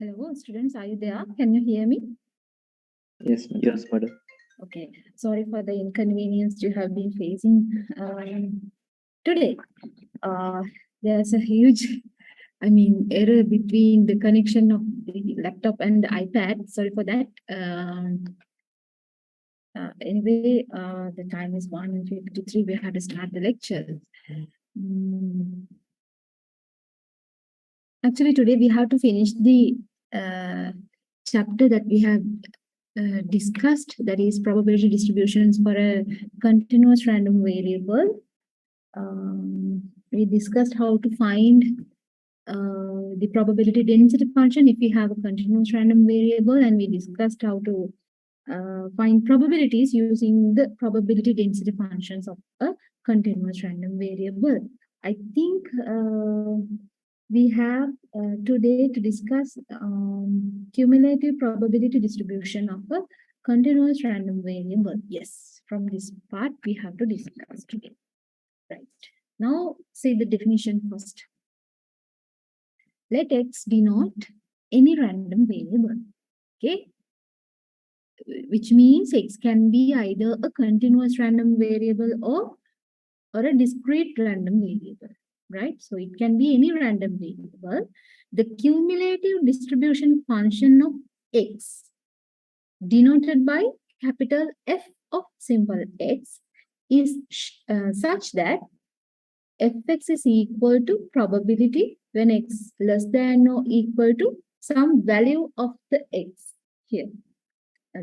Hello, students. Are you there? Can you hear me? Yes, madam. Okay. Sorry for the inconvenience you have been facing today. There's a huge, error between the connection of the laptop and the iPad. Sorry for that. Anyway, the time is 1:53. We have to start the lecture. Actually, today we have to finish the chapter that we have discussed, that is probability distributions for a continuous random variable. We discussed how to find the probability density function if we have a continuous random variable, and we discussed how to find probabilities using the probability density functions of a continuous random variable. I think we have today to discuss cumulative probability distribution of a continuous random variable. Yes, from this part we have to discuss today. Right. Now, see the definition first. Let X denote any random variable. Okay. Which means X can be either a continuous random variable or a discrete random variable, right? So it can be any random variable. The cumulative distribution function of X, denoted by capital F of symbol X, is such that Fx is equal to probability when X less than or equal to some value of the X here.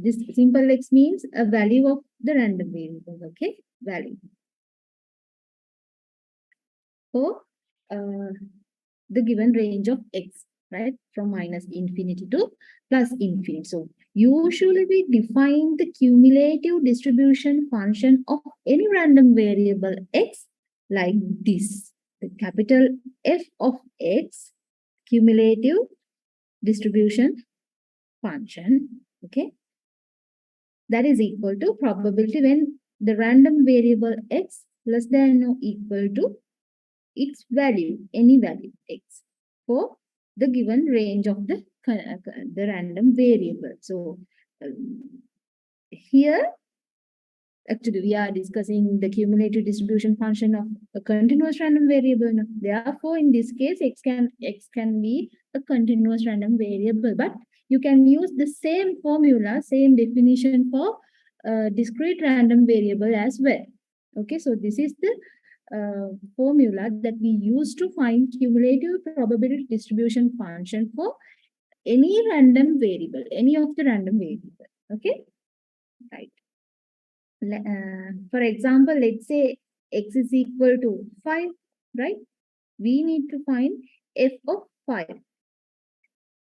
This simple X means a value of the random variable, okay? Value. For the given range of X, right? From minus infinity to plus infinity. So usually we define the cumulative distribution function of any random variable X like this. The capital F of X, cumulative distribution function, okay? That is equal to probability when the random variable X less than or equal to its value, any value X, for the given range of the random variable. So here, actually, we are discussing the cumulative distribution function of a continuous random variable. Therefore, in this case, X can be a continuous random variable, but you can use the same formula, same definition for discrete random variable as well. Okay, so this is the formula that we use to find cumulative probability distribution function for any random variable, any of the random variable. Okay, right. For example, let's say X is equal to 5, right? We need to find F of 5.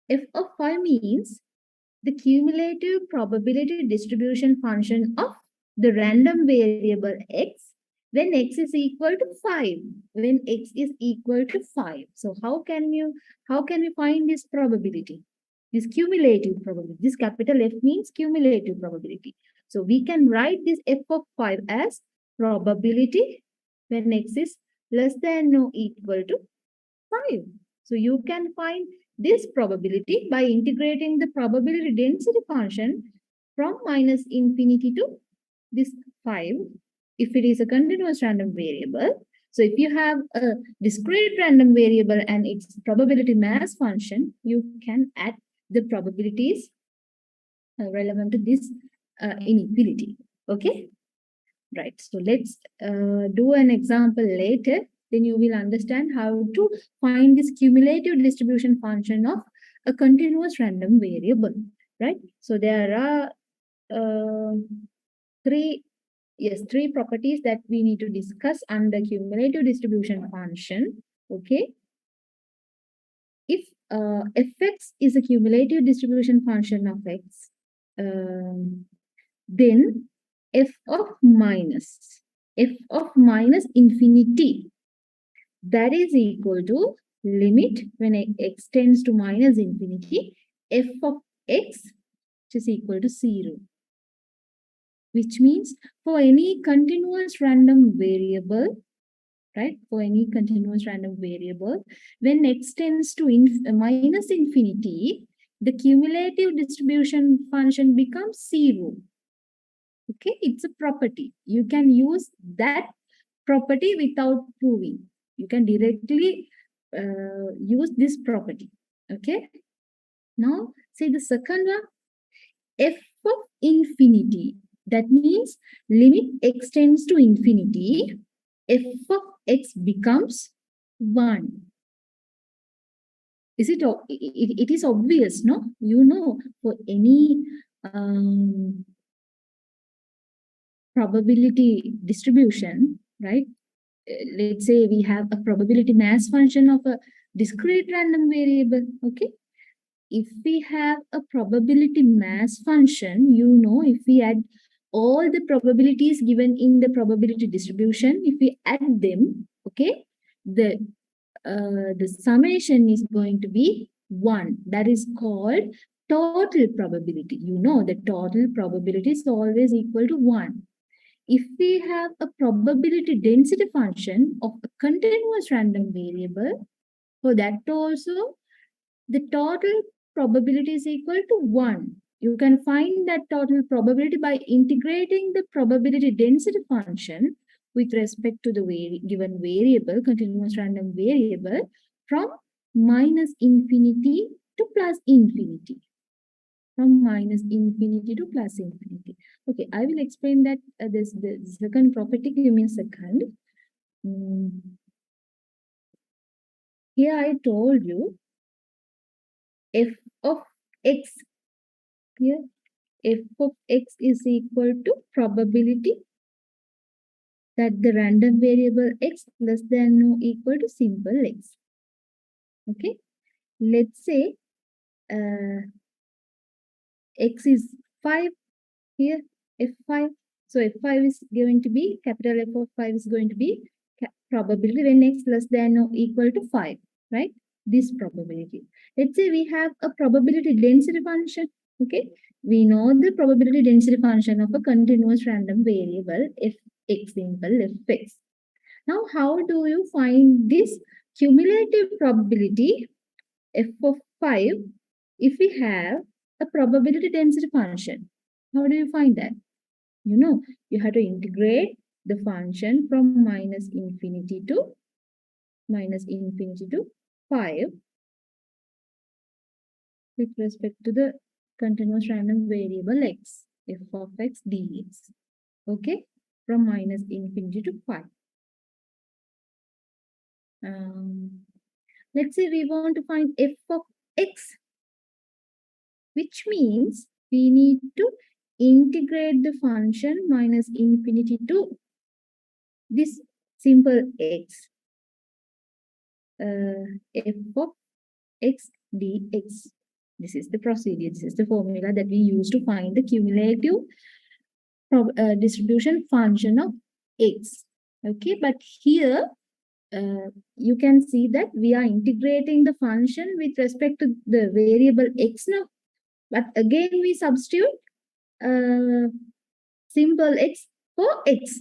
F of 5 means the cumulative probability distribution function of the random variable X when X is equal to 5. When X is equal to 5. So how can we find this probability? This cumulative probability. This capital F means cumulative probability. So we can write this F of 5 as probability when X is less than or equal to 5. So you can find this probability by integrating the probability density function from minus infinity to this 5 if it is a continuous random variable. So if you have a discrete random variable and its probability mass function, you can add the probabilities relevant to this inequality. Okay, right. So let's do an example later. Then you will understand how to find this cumulative distribution function of a continuous random variable, right? So there are three properties that we need to discuss under cumulative distribution function. Okay. If Fx is a cumulative distribution function of X, then f of minus infinity, that is equal to limit when X tends to minus infinity, f of X, which is equal to 0. Which means for any continuous random variable, right? For any continuous random variable, when X tends to minus infinity, the cumulative distribution function becomes 0. Okay, it's a property. You can use that property without proving. You can directly use this property. Okay. Now, say the second one, f of infinity. That means limit x tends to infinity, f of x becomes 1. Is it, it is obvious, no? You know, for any probability distribution, right? Let's say we have a probability mass function of a discrete random variable, okay? If we have a probability mass function, you know, if we add all the probabilities given in the probability distribution, if we add them, okay, the summation is going to be 1. That is called total probability. You know, the total probability is always equal to 1. If we have a probability density function of a continuous random variable, for that also, the total probability is equal to 1. You can find that total probability by integrating the probability density function with respect to the given variable, continuous random variable, from minus infinity to plus infinity. From minus infinity to plus infinity. Okay, I will explain that this the second property. Give me a second. Here I told you f of x. Here f of x is equal to probability that the random variable x less than or equal to simple x. Okay, let's say x is 5 here, f5. So f5 is going to be, capital F of 5 is going to be probability when x less than or equal to 5, right? This probability. Let's say we have a probability density function, okay? We know the probability density function of a continuous random variable, fx simple, fx. Now, how do you find this cumulative probability, f of 5, if we have a probability density function? How do you find that? You know, you have to integrate the function from minus infinity to 5 with respect to the continuous random variable x, f of x dx. Okay, from minus infinity to 5. Let's say we want to find f of x, which means we need to integrate the function minus infinity to this simple x, f of x dx. This is the procedure. This is the formula that we use to find the cumulative distribution function of x. Okay, but here you can see that we are integrating the function with respect to the variable x now. But again, we substitute simple x for x.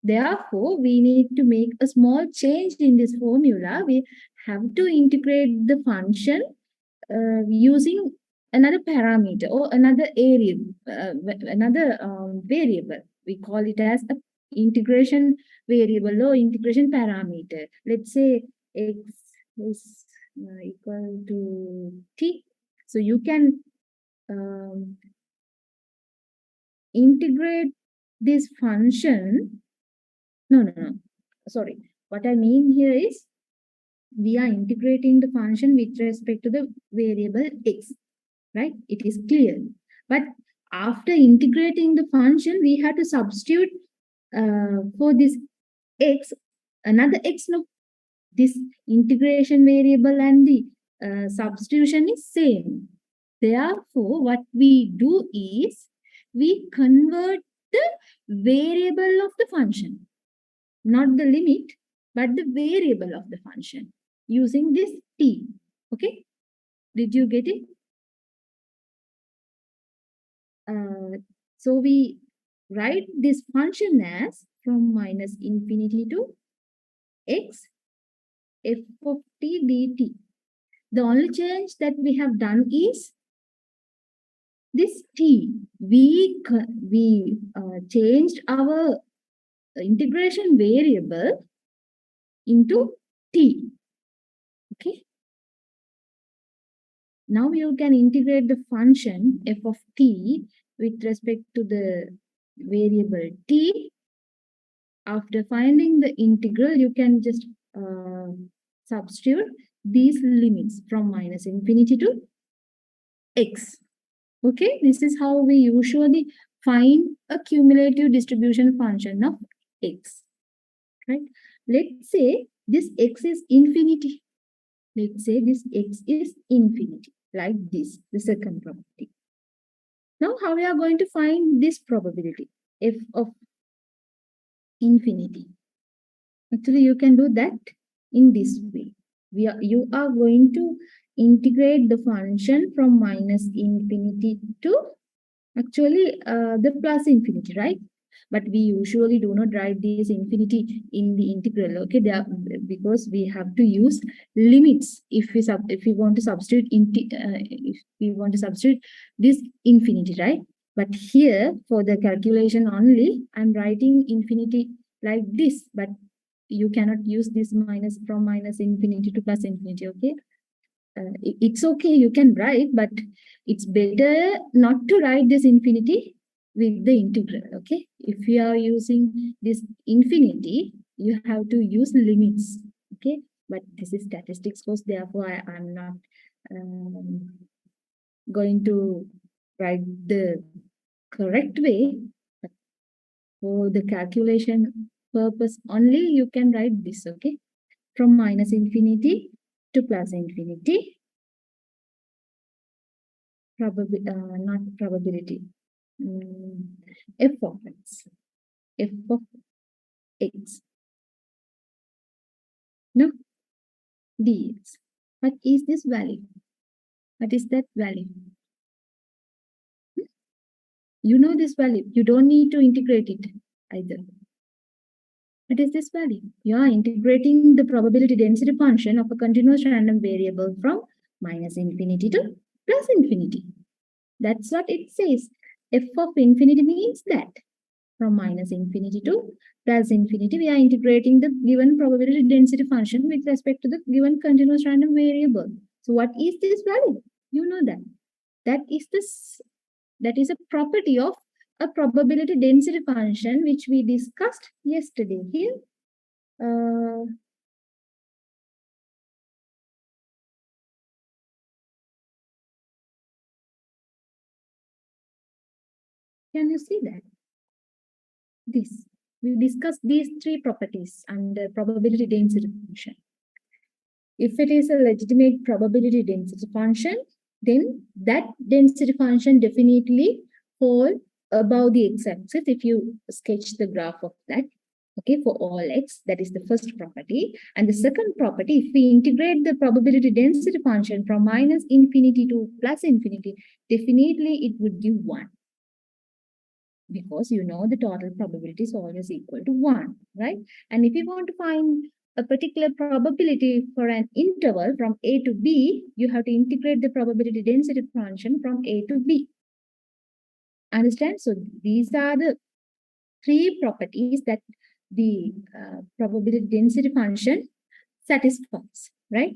Therefore, we need to make a small change in this formula. We have to integrate the function using another parameter or another area, another variable. We call it as a integration variable or integration parameter. Let's say x is equal to t. So you can integrate this function. No. Sorry. What I mean here is we are integrating the function with respect to the variable x, right? It is clear. But after integrating the function, we have to substitute for this x, another x. No, this integration variable and the substitution is same. Therefore, what we do is we convert the variable of the function, not the limit, but the variable of the function using this t. Okay, did you get it? So we write this function as from minus infinity to x f of t dt. The only change that we have done is this t, we changed our integration variable into t. Okay. Now you can integrate the function f of t with respect to the variable t. After finding the integral, you can just substitute these limits from minus infinity to x. Okay, this is how we usually find a cumulative distribution function of x. Right? Let's say this x is infinity. Let's say this x is infinity, like this, the second property. Now, how we are going to find this probability, f of infinity? Actually, you can do that in this way. You are going to integrate the function from minus infinity to actually the plus infinity, right? But we usually do not write this infinity in the integral, okay? Because we have to use limits if we want to substitute if we want to substitute this infinity, right? But here for the calculation only, I'm writing infinity like this, but you cannot use this minus from minus infinity to plus infinity, okay? It's okay, you can write, but it's better not to write this infinity with the integral, okay? If you are using this infinity, you have to use limits, okay? But this is statistics course, therefore I'm not going to write the correct way. But for the calculation purpose only, you can write this, okay? From minus infinity to plus infinity. Not probability. F of x. F of x. No, dx. What is this value? What is that value? You know this value. You don't need to integrate it either. What is this value? You are integrating the probability density function of a continuous random variable from minus infinity to plus infinity. That's what it says. F of infinity means that from minus infinity to plus infinity, we are integrating the given probability density function with respect to the given continuous random variable. So what is this value? You know that. That is a property of a probability density function which we discussed yesterday here. Can you see that? This. We discussed these three properties under probability density function. If it is a legitimate probability density function, then that density function definitely fall above the x-axis if you sketch the graph of that. Okay, for all x, that is the first property. And the second property, if we integrate the probability density function from minus infinity to plus infinity, definitely it would give 1. Because you know the total probability is always equal to 1, right? And if you want to find a particular probability for an interval from A to B, you have to integrate the probability density function from A to B. Understand? So these are the three properties that the probability density function satisfies, right?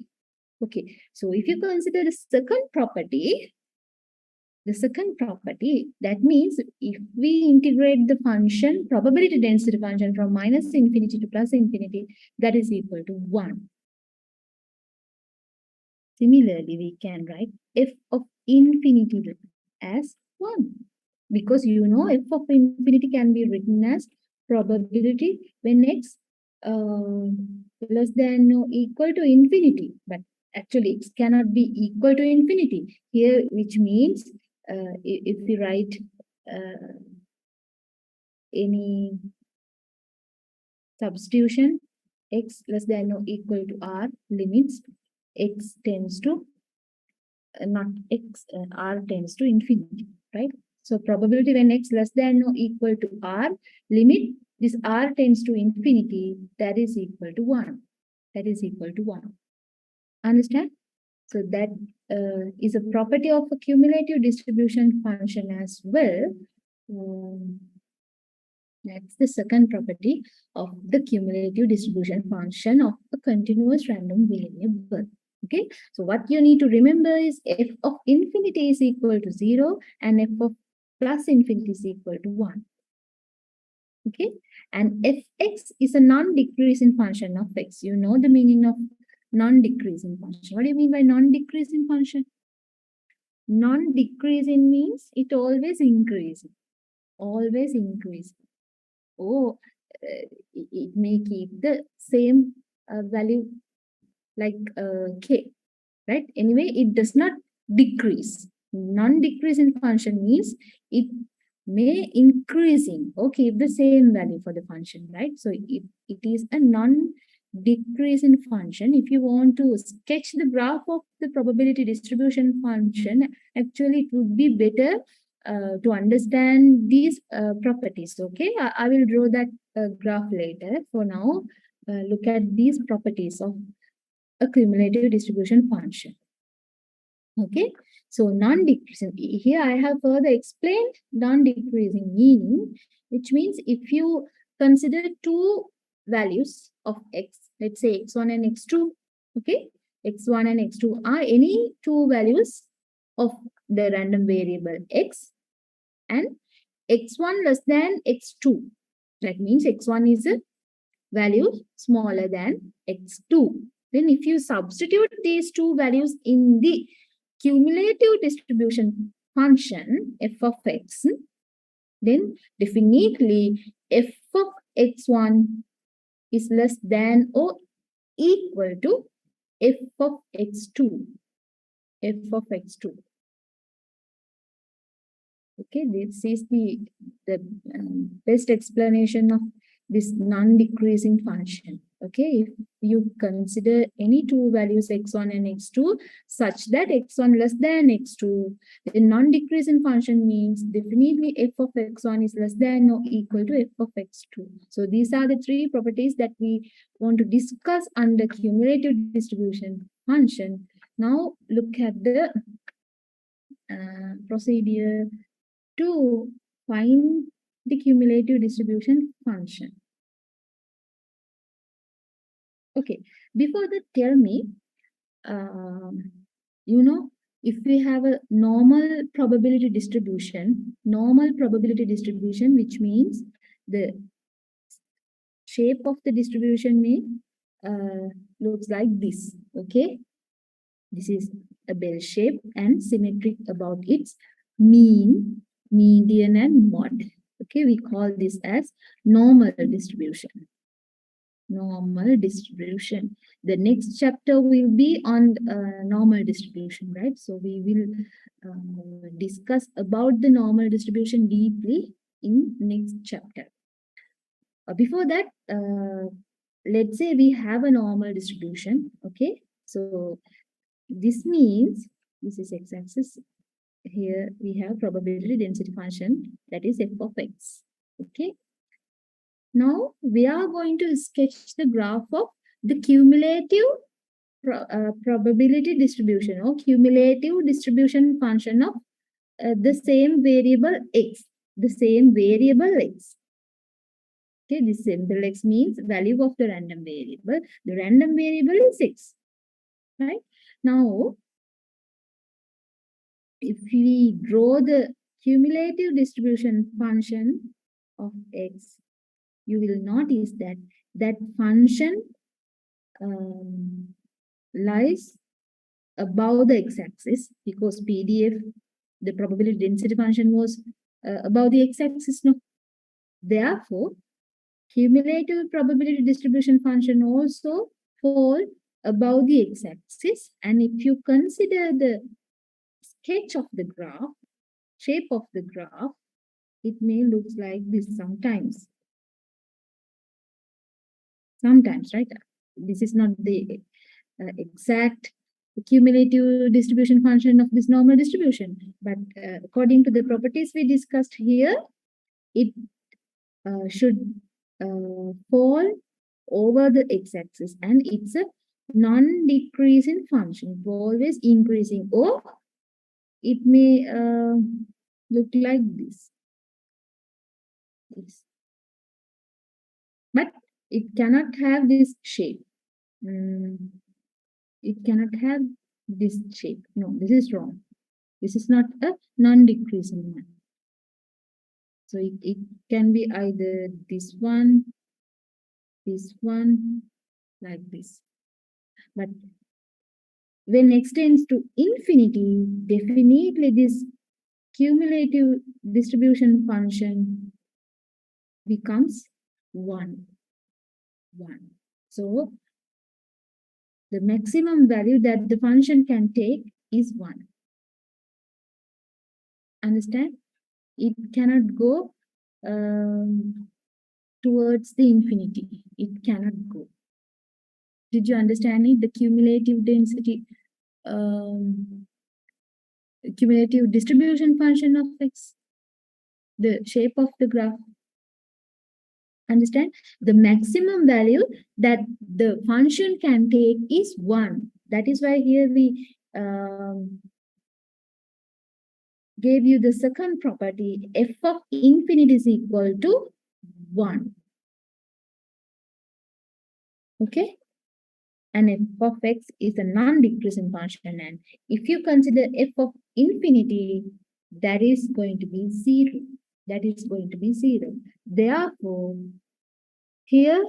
Okay, so if you consider the second property, that means if we integrate the function, probability density function from minus infinity to plus infinity, that is equal to 1. Similarly, we can write f of infinity as 1. Because you know f of infinity can be written as probability when x less than or equal to infinity. But actually, x cannot be equal to infinity here, which means if we write any substitution, x less than or equal to r limits, x tends to r tends to infinity, right? So probability when x less than or equal to r, limit this r tends to infinity, that is equal to 1. That is equal to 1. Understand? So that is a property of a cumulative distribution function as well. That's the second property of the cumulative distribution function of a continuous random variable. Okay, so what you need to remember is f of infinity is equal to 0 and f of plus infinity is equal to 1. Okay, and fx is a non-decreasing function of x. You know the meaning of non-decreasing function. What do you mean by non-decreasing function? Non-decreasing means it always increases. Always increases. Oh, it may keep the same value like k, right? Anyway, it does not decrease. Non-decreasing function means it may increasing or keep the same value for the function, right? So it is a non-decreasing function. If you want to sketch the graph of the probability distribution function, actually it would be better to understand these properties. Okay, I will draw that graph later. For now, look at these properties of a cumulative distribution function. Okay, so non-decreasing. Here I have further explained non-decreasing meaning, which means if you consider two values of x, let's say x1 and x2, okay, x1 and x2 are any two values of the random variable x, and x1 less than x2. That means x1 is a value smaller than x2. Then if you substitute these two values in the cumulative distribution function f of x, then definitely f of x1 is less than or equal to f of x2. F of x2. Okay, this is the best explanation of this non-decreasing function. Okay, if you consider any two values x1 and x2 such that x1 less than x2, the non-decreasing function means definitely f of x1 is less than or equal to f of x2. So these are the three properties that we want to discuss under cumulative distribution function. Now look at the procedure to find the cumulative distribution function. Okay, before that, tell me, if we have a normal probability distribution, which means the shape of the distribution may looks like this, okay? This is a bell shape and symmetric about its mean, median, and mode. Okay, we call this as normal distribution. Normal distribution. The next chapter will be on normal distribution, right? So we will discuss about the normal distribution deeply in next chapter. Before that, let's say we have a normal distribution, okay? So this means this is x-axis. Here we have probability density function, that is f of x. Okay. Now we are going to sketch the graph of the cumulative probability distribution or cumulative distribution function of the same variable x. The same variable x. Okay, this simple x means value of the random variable. The random variable is x. Right? Now, if we draw the cumulative distribution function of x, you will notice that that function lies above the x-axis because PDF, the probability density function was above the x-axis. No. Therefore, cumulative probability distribution function also fall above the x-axis. And if you consider the sketch of the graph, shape of the graph, it may look like this sometimes. Sometimes, right? This is not the exact cumulative distribution function of this normal distribution. But according to the properties we discussed here, it should fall over the x-axis, and it's a non-decreasing function, always increasing, or it may look like this. But it cannot have this shape. It cannot have this shape. No, this is wrong. This is not a non-decreasing one. So it can be either this one, like this. But when x tends to infinity, definitely this cumulative distribution function becomes 1. So the maximum value that the function can take is 1. Understand? It cannot go towards the infinity. It cannot go. Did you understand it? The cumulative density, cumulative distribution function of x, the shape of the graph. Understand? The maximum value that the function can take is 1. That is why here we gave you the second property, f of infinity is equal to 1. Okay? And f of x is a non-decreasing function. And if you consider f of infinity, that is going to be 0. That is going to be 0. Therefore, here,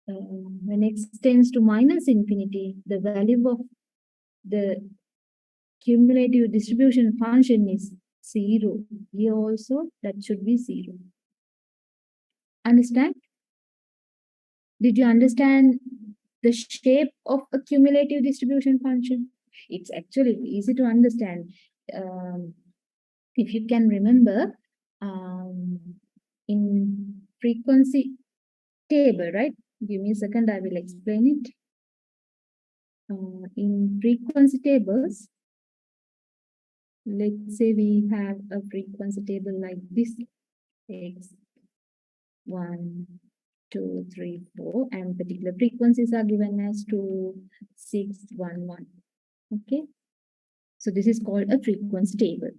when x tends to minus infinity, the value of the cumulative distribution function is 0. Here also, that should be 0. Understand? Did you understand the shape of a cumulative distribution function? It's actually easy to understand. If you can remember, in frequency table, right? Give me a second, I will explain it. In frequency tables, let's say we have a frequency table like this, x 1, 2, 3, 4, and particular frequencies are given as 2, 6, 1, 1. Okay, so this is called a frequency table.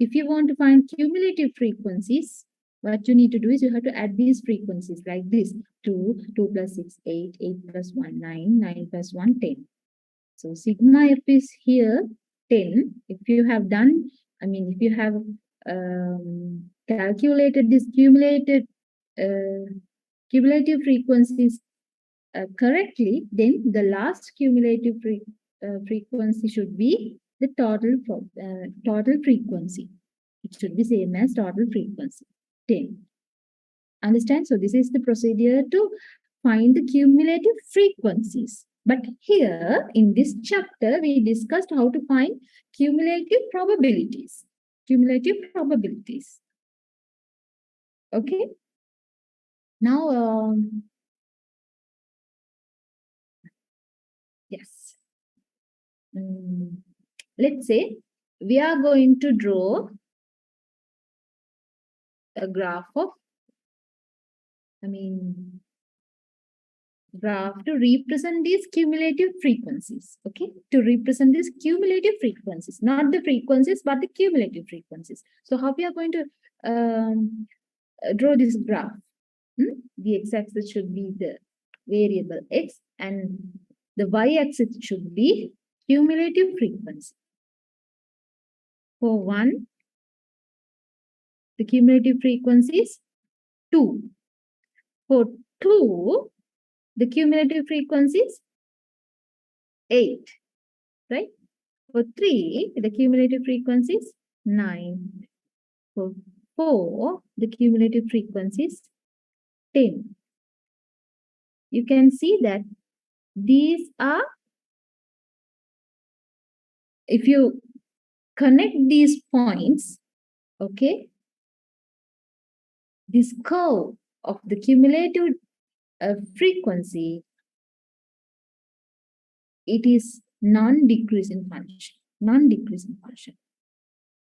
If you want to find cumulative frequencies, what you need to do is you have to add these frequencies like this: 2, 2 plus 6, 8, 8 plus 1, 9, 9 plus 1, 10. So sigma f is here 10. If you have done, if you have calculated this cumulative frequencies correctly, then the last cumulative frequency should be the total frequency. It should be same as total frequency, 10. Understand? So this is the procedure to find the cumulative frequencies. But here in this chapter, we discussed how to find cumulative probabilities. Okay. Now, yes. Let's say we are going to draw a graph of, graph to represent these cumulative frequencies. Okay, to represent these cumulative frequencies, not the frequencies, but the cumulative frequencies. So how we are going to draw this graph? The x-axis should be the variable x, and the y-axis should be cumulative frequency. For 1, the cumulative frequency is 2. For 2, the cumulative frequency is 8, right? For 3, the cumulative frequency is 9. For 4, the cumulative frequency is 10. You can see that these are, if you connect these points, okay, this curve of the cumulative frequency, it is non-decreasing function.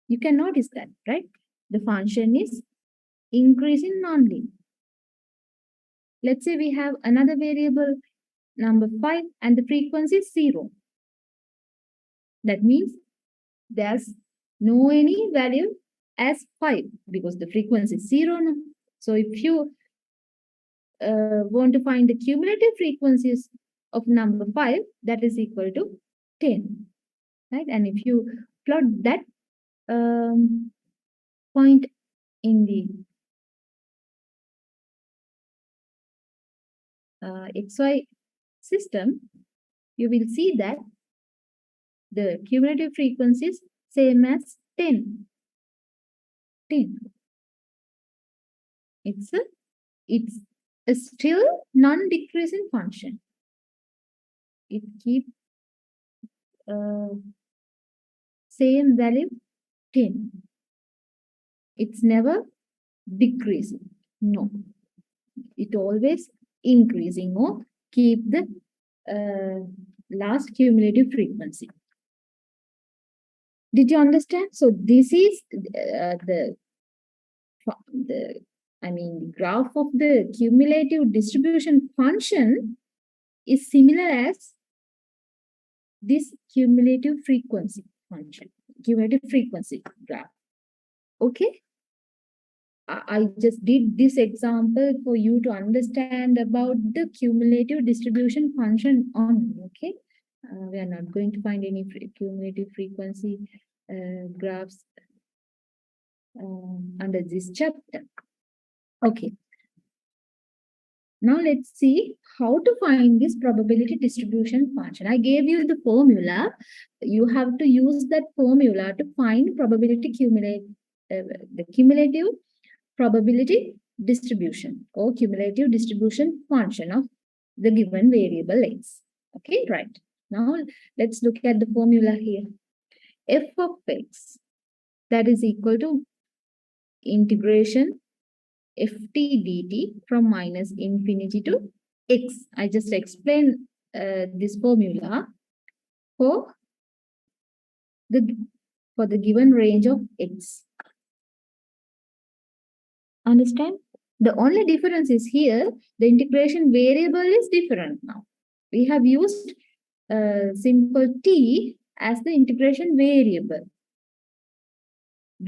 You can notice that, right? The function is increasing non-linear. Let's say we have another variable number 5 and the frequency is 0. That means there's no any value as 5 because the frequency is 0 now. So if you want to find the cumulative frequencies of number 5, that is equal to 10. Right? And if you plot that point in the XY system, you will see that the cumulative frequency is same as 10. 10. It's a still non-decreasing function. It keeps same value 10. It's never decreasing. No. It always increasing or keep the last cumulative frequency. Did you understand? So this is the graph of the cumulative distribution function is similar as this cumulative frequency function, cumulative frequency graph. Okay. I just did this example for you to understand about the cumulative distribution function on, okay? We are not going to find any cumulative frequency graphs under this chapter. Okay. Now let's see how to find this probability distribution function. I gave you the formula. You have to use that formula to find probability the cumulative probability distribution or cumulative distribution function of the given variable x. Okay, right. Now let's look at the formula here. F of x, that is equal to integration ft dt from minus infinity to x. I just explained this formula for the given range of x. Understand? The only difference is here, the integration variable is different now. We have used simple t as the integration variable.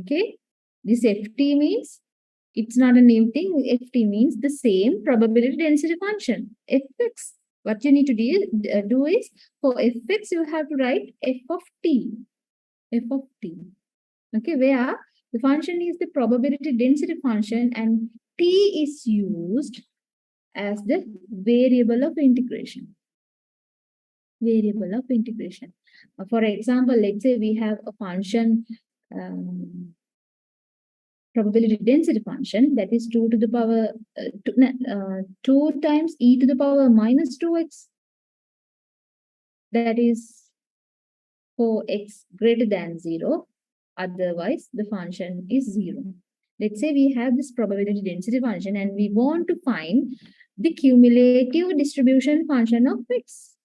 Okay? This ft means, it's not a new thing, ft means the same probability density function, fx. What you need to do is, for fx, you have to write f of t. F of t. Okay, where the function is the probability density function and t is used as the variable of integration. Variable of integration. For example, let's say we have a function, probability density function, that is 2 to the power 2 times e to the power minus 2x. That is for x greater than 0. Otherwise, the function is 0. Let's say we have this probability density function and we want to find the cumulative distribution function of x.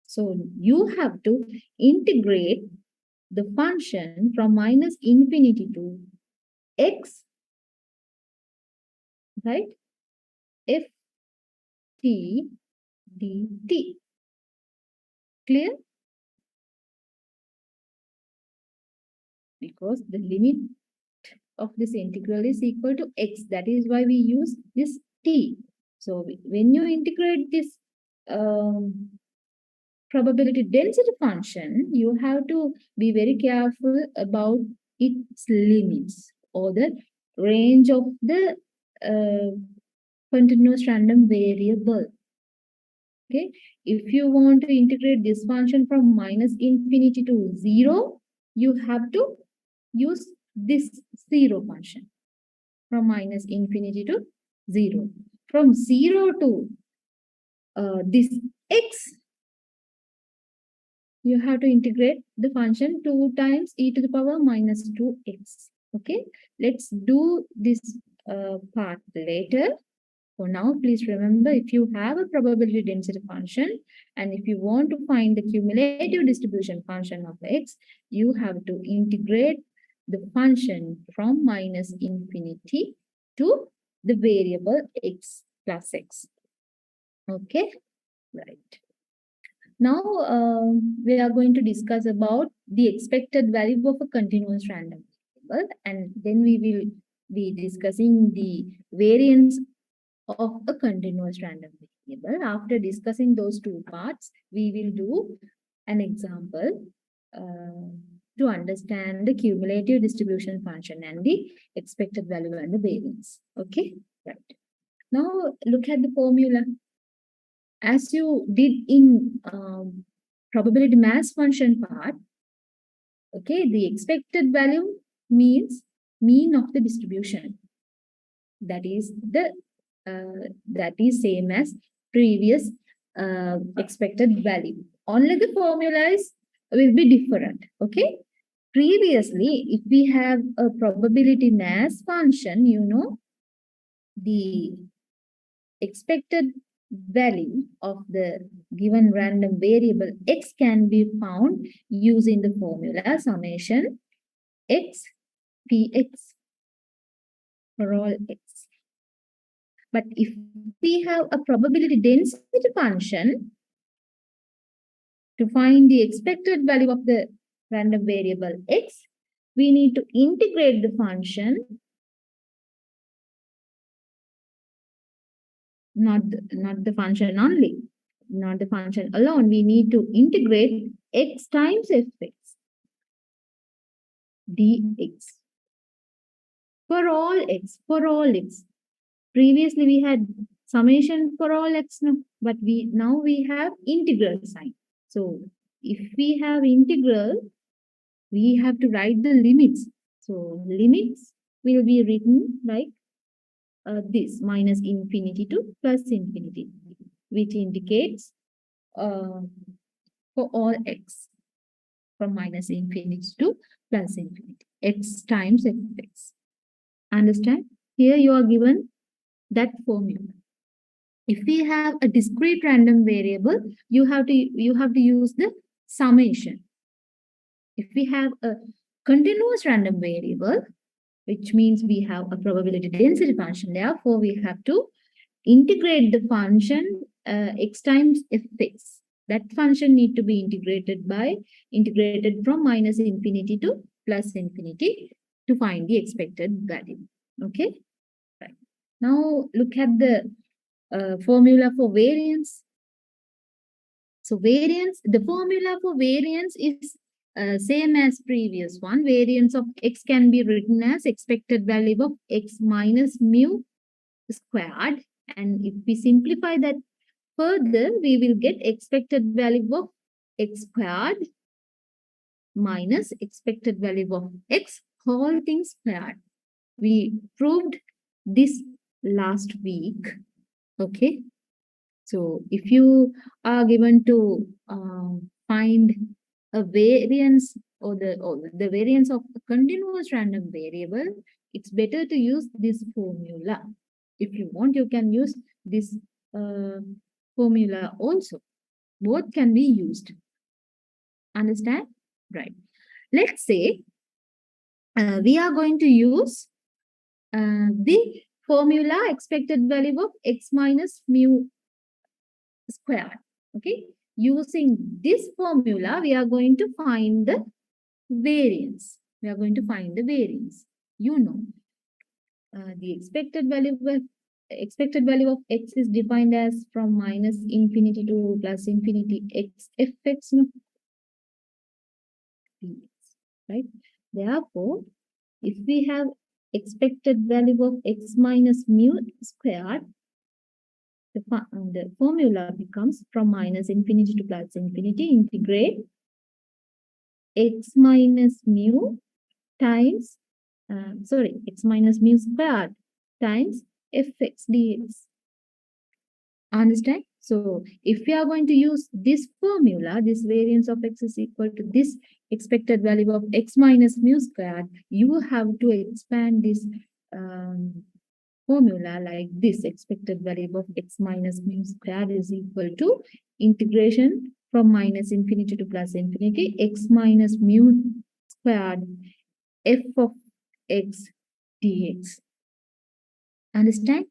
So you have to integrate the function from minus infinity to x, right? F t dt. Clear? Because the limit of this integral is equal to x. That is why we use this t. So when you integrate this probability density function, you have to be very careful about its limits or the range of the continuous random variable. Okay, if you want to integrate this function from minus infinity to 0, you have to use this 0 function from minus infinity to 0. From 0 to this x, you have to integrate the function 2 times e to the power minus 2x. Okay, let's do this part later. For now, please remember, if you have a probability density function and if you want to find the cumulative distribution function of x, you have to integrate the function from minus infinity to the variable x. plus x. Okay, right. Now we are going to discuss about the expected value of a continuous random variable, and then we will be discussing the variance of a continuous random variable. After discussing those two parts, we will do an example to understand the cumulative distribution function and the expected value and the variance. Okay, right. Now look at the formula. As you did in probability mass function part, okay, the expected value means mean of the distribution. That is same as previous expected value. Only the formulas will be different. Okay. Previously, if we have a probability mass function, you know, the expected value of the given random variable x can be found using the formula summation x px for all x. But if we have a probability density function to find the expected value of the random variable x, we need to integrate the function, not the function only, not the function alone. We need to integrate x times fx dx for all x, for all x. Previously we had summation for all x, no, but now we have integral sign. So if we have integral, we have to write the limits. So limits will be written like this, minus infinity to plus infinity, which indicates for all x from minus infinity to plus infinity, x times fx. Understand? Here you are given that formula. If we have a discrete random variable, you have to use the summation. If we have a continuous random variable, which means we have a probability density function, therefore we have to integrate the function x times fx. That function need to be integrated from minus infinity to plus infinity to find the expected value. Okay, right. Now look at the formula for variance. So variance, the formula for variance is same as previous one. Variance of x can be written as expected value of x minus mu squared. And if we simplify that further, we will get expected value of x squared minus expected value of x whole thing squared. We proved this last week. Okay. So if you are given to find a variance or the variance of a continuous random variable, it's better to use this formula. If you want, you can use this formula also. Both can be used. Understand? Right. Let's say we are going to use the formula expected value of x minus mu squared. Okay. Using this formula, we are going to find the variance. We are going to find the variance. You know, the expected value of x is defined as from minus infinity to plus infinity x fx, no? Right? Therefore, if we have expected value of x minus mu squared, the formula becomes from minus infinity to plus infinity, integrate x minus mu times, x minus mu squared times fx dx. Understand? So if we are going to use this formula, this variance of x is equal to this expected value of x minus mu squared, you have to expand this formula like this. Expected value of x minus mu squared is equal to integration from minus infinity to plus infinity, x minus mu squared f of x dx. Understand?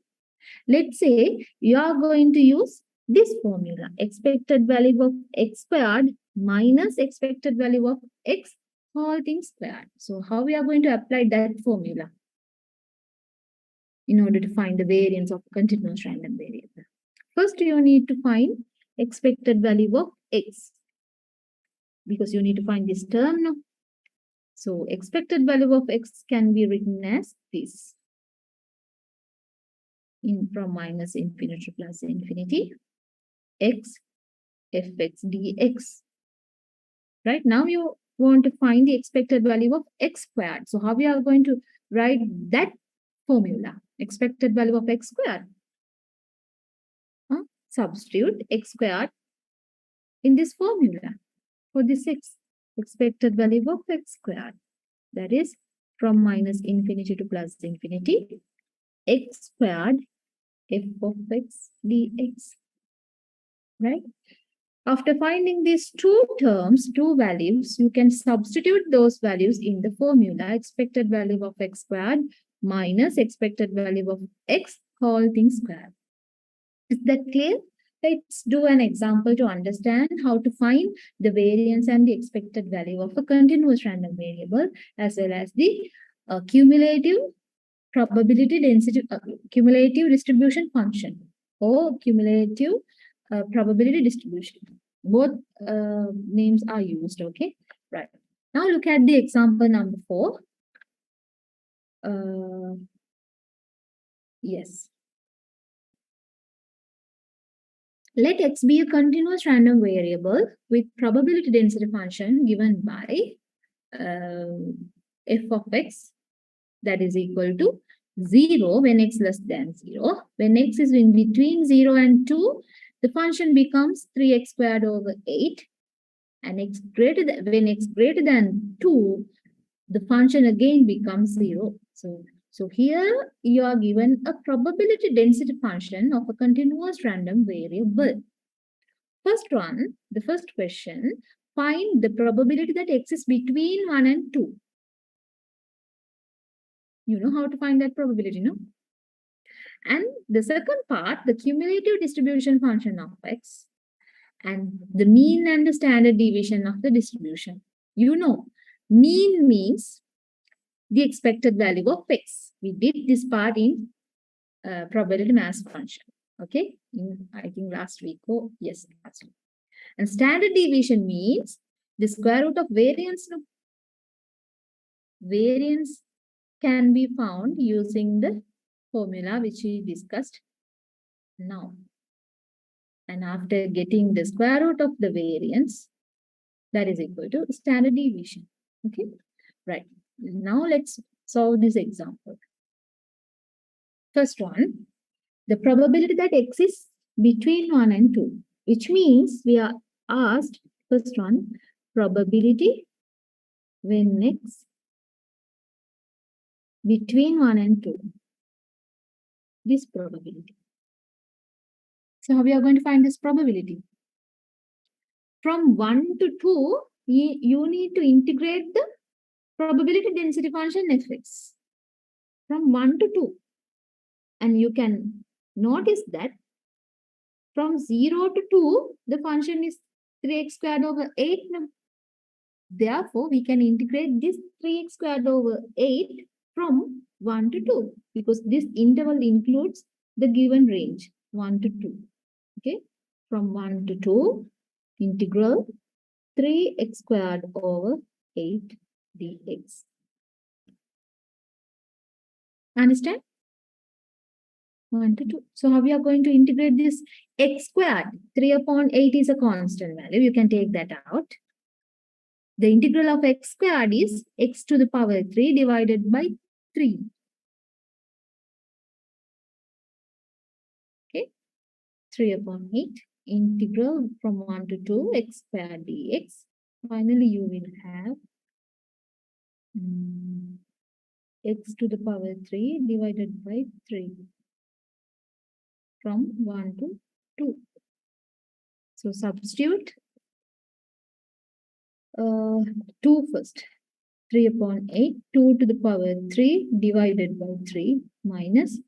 Let's say you are going to use this formula, expected value of x squared minus expected value of x whole thing squared. So how we are going to apply that formula in order to find the variance of continuous random variable? First, you need to find expected value of x, because you need to find this term now. So expected value of x can be written as this, from minus infinity to plus infinity, x fx dx. Right now you want to find the expected value of x squared. So how we are going to write that formula? Expected value of x squared. Substitute x squared in this formula for this x. Expected value of x squared. That is from minus infinity to plus infinity, x squared f of x dx. Right? After finding these two terms, two values, you can substitute those values in the formula, expected value of x squared minus expected value of x whole thing squared. Is that clear? Let's do an example to understand how to find the variance and the expected value of a continuous random variable, as well as the cumulative probability density, cumulative distribution function, or cumulative probability distribution. Both names are used, okay? Right. Now look at the example number 4. Yes. Let x be a continuous random variable with probability density function given by f of x, that is equal to 0 when x less than 0. When x is in between 0 and 2, the function becomes 3x squared over 8. And when x greater than 2, the function again becomes 0. So here you are given a probability density function of a continuous random variable. First one, the first question, find the probability that x is between 1 and 2. You know how to find that probability, no? And the second part, the cumulative distribution function of x, and the mean and the standard deviation of the distribution. You know, mean means the expected value of x. We did this part in probability mass function. Okay, I think last week. Oh, yes, last week. And standard deviation means the square root of variance. No? Variance can be found using the formula which we discussed now. And after getting the square root of the variance, that is equal to standard deviation. Okay, right. Now let's solve this example. First one, the probability that x is between 1 and 2, which means we are asked, first one, probability when x between 1 and 2. This probability. So how we are going to find this probability? From 1 to 2, you need to integrate the probability density function fx from 1 to 2. And you can notice that from 0 to 2, the function is 3x squared over 8. Therefore, we can integrate this 3x squared over 8 from 1 to 2, because this interval includes the given range 1 to 2. Okay, from 1 to 2, integral 3x squared over 8 dx. Understand? 1 to 2. So how we are going to integrate this x squared? 3 upon 8 is a constant value. You can take that out. The integral of x squared is x to the power 3 divided by 3. Okay. 3 upon 8. Integral from 1 to 2 x squared dx. Finally, you will have x to the power 3 divided by 3 from 1 to 2. So substitute 2 first. 3 upon 8, 2 to the power 3 divided by 3 minus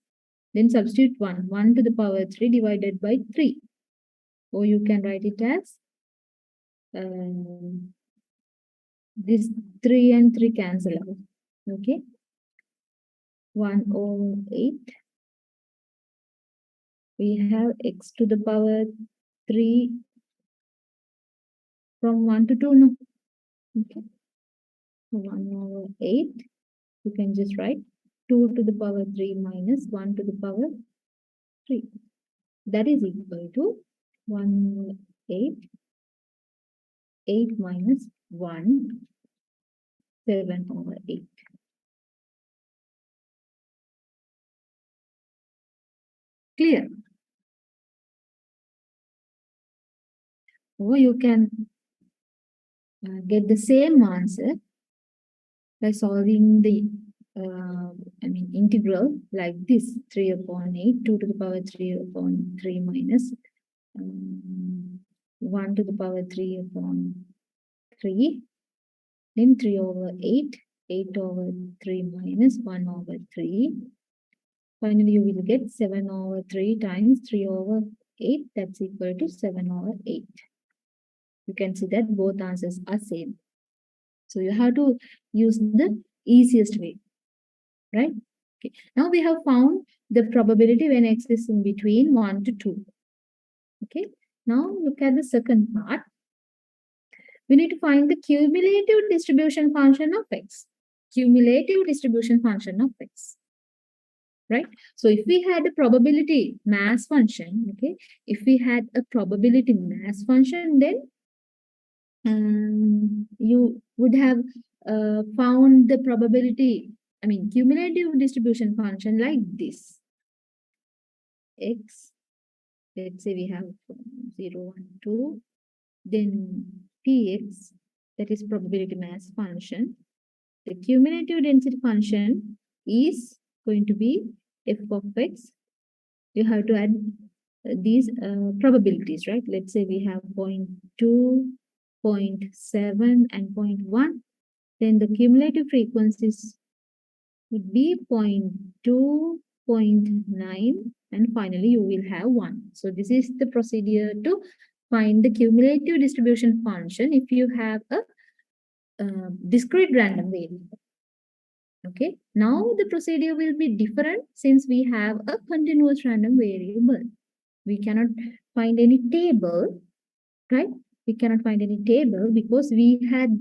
Then substitute 1. 1 to the power 3 divided by 3. Or you can write it as this 3 and 3 cancel out. Okay. 1 over 8. We have x to the power 3 from 1 to 2. No. Okay. 1 over 8. You can just write 2 to the power 3 minus 1 to the power 3. That is equal to 1 over 8. 8 minus 1. 7 over 8. Clear? Or you can get the same answer by solving the integral like this. 3 upon 8, 2 to the power 3 upon 3 minus 1 to the power 3 upon 3. Then 3 over 8, 8 over 3 minus 1 over 3. Finally, you will get 7 over 3 times 3 over 8. That's equal to 7 over 8. You can see that both answers are same. So you have to use the easiest way, right? Okay. Now we have found the probability when x is in between 1 to 2. Okay. Now look at the second part. We need to find the cumulative distribution function of x. Cumulative distribution function of x. Right? So if we had a probability mass function, okay, if we had a probability mass function, then you would have found the probability, cumulative distribution function like this. X, let's say we have 0, 1, 2, then Px, that is probability mass function. The cumulative density function is going to be f of x. You have to add these probabilities, right? Let's say we have 0.2, 0.7, and 0.1. Then the cumulative frequencies would be 0.2, 0.9, and finally you will have 1. So this is the procedure to find the cumulative distribution function if you have a discrete random variable. Okay, now the procedure will be different since we have a continuous random variable. We cannot find any table, right? We cannot find any table because we had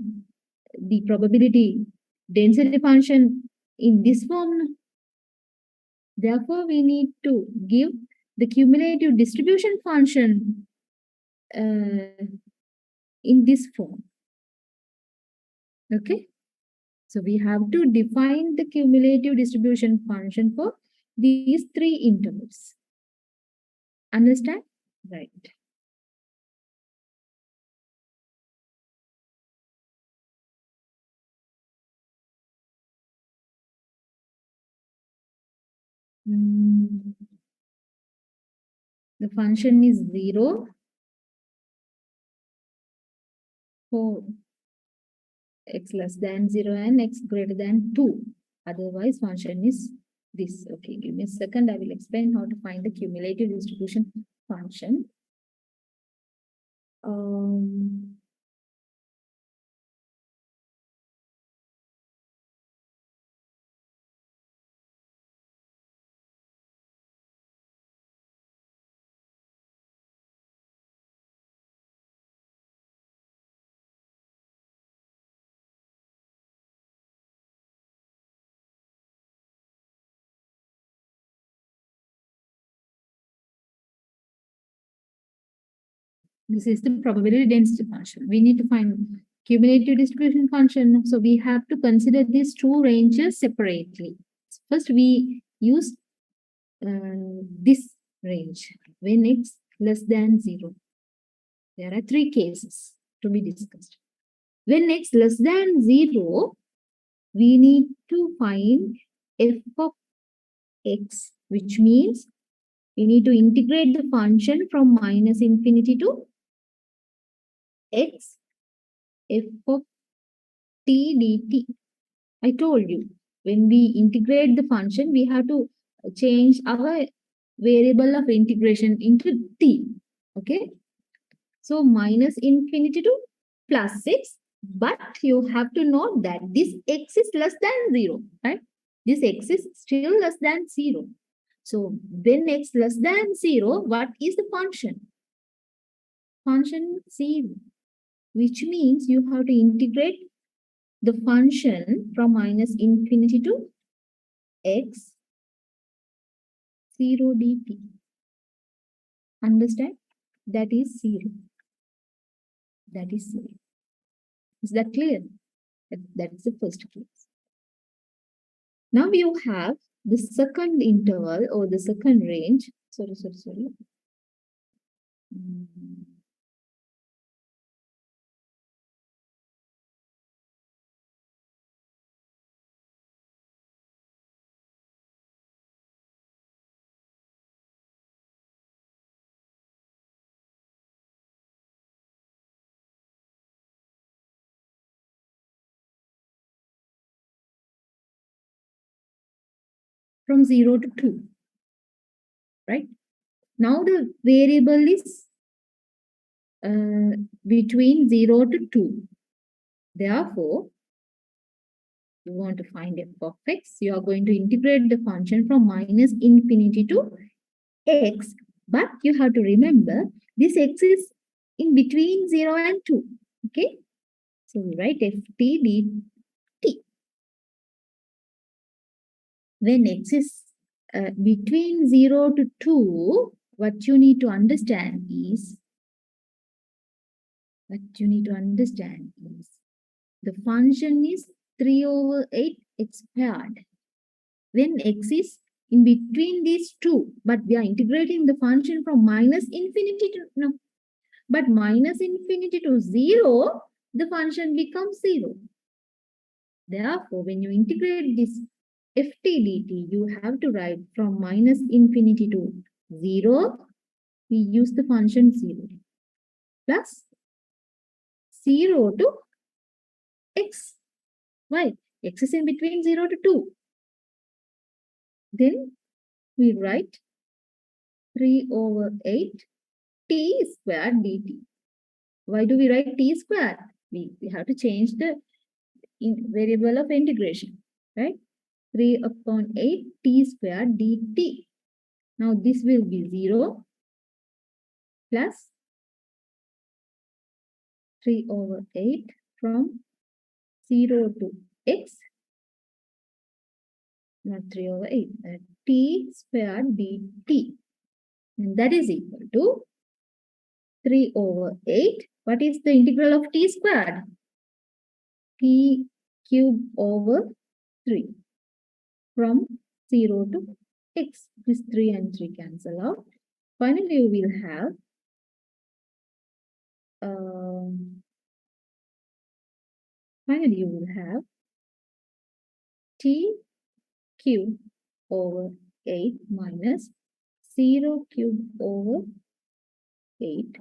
the probability density function in this form. Therefore, we need to give the cumulative distribution function in this form. Okay. So we have to define the cumulative distribution function for these 3 intervals. Understand? Right. The function is 0 for x less than 0 and x greater than 2. Otherwise, function is this. Okay, give me a second. I will explain how to find the cumulative distribution function. This is the probability density function. We need to find cumulative distribution function. So we have to consider these 2 ranges separately. First, we use this range when x less than 0. There are 3 cases to be discussed. When x less than 0, we need to find f of x, which means we need to integrate the function from minus infinity to x f of t dt. I told you, when we integrate the function, we have to change our variable of integration into t. Okay. So minus infinity to plus 6. But you have to note that this x is less than 0, right? This x is still less than 0. So when x less than 0, what is the function? Function 0, which means you have to integrate the function from minus infinity to x 0 dt. Understand? That is 0. That is 0. Is that clear? That's the first case. Now you have the second interval or the second range. Sorry. From 0 to 2, right? Now the variable is between 0 to 2. Therefore, you want to find f of x, you are going to integrate the function from minus infinity to x, but you have to remember this x is in between 0 and 2. Okay, so we write ft dt. When x is between 0 to 2, what you need to understand is the function is 3 over 8 x squared. When x is in between these two, but we are integrating the function from minus infinity to, no, but minus infinity to 0, the function becomes 0. Therefore, when you integrate this ft dt, you have to write from minus infinity to 0, we use the function 0 plus 0 to x. Why? X is in between 0 to 2. Then we write 3 over 8 t squared dt. Why do we write t squared? We have to change the variable of integration, right? 3 upon 8 t squared dt. Now this will be 0 plus 3 over 8 from 0 to x, not 3 over 8, t squared dt. And that is equal to 3 over 8. What is the integral of t squared? T cube over 3 from 0 to x. This 3 and 3 cancel out. Finally, you will have t cube over 8 minus 0 cube over 8.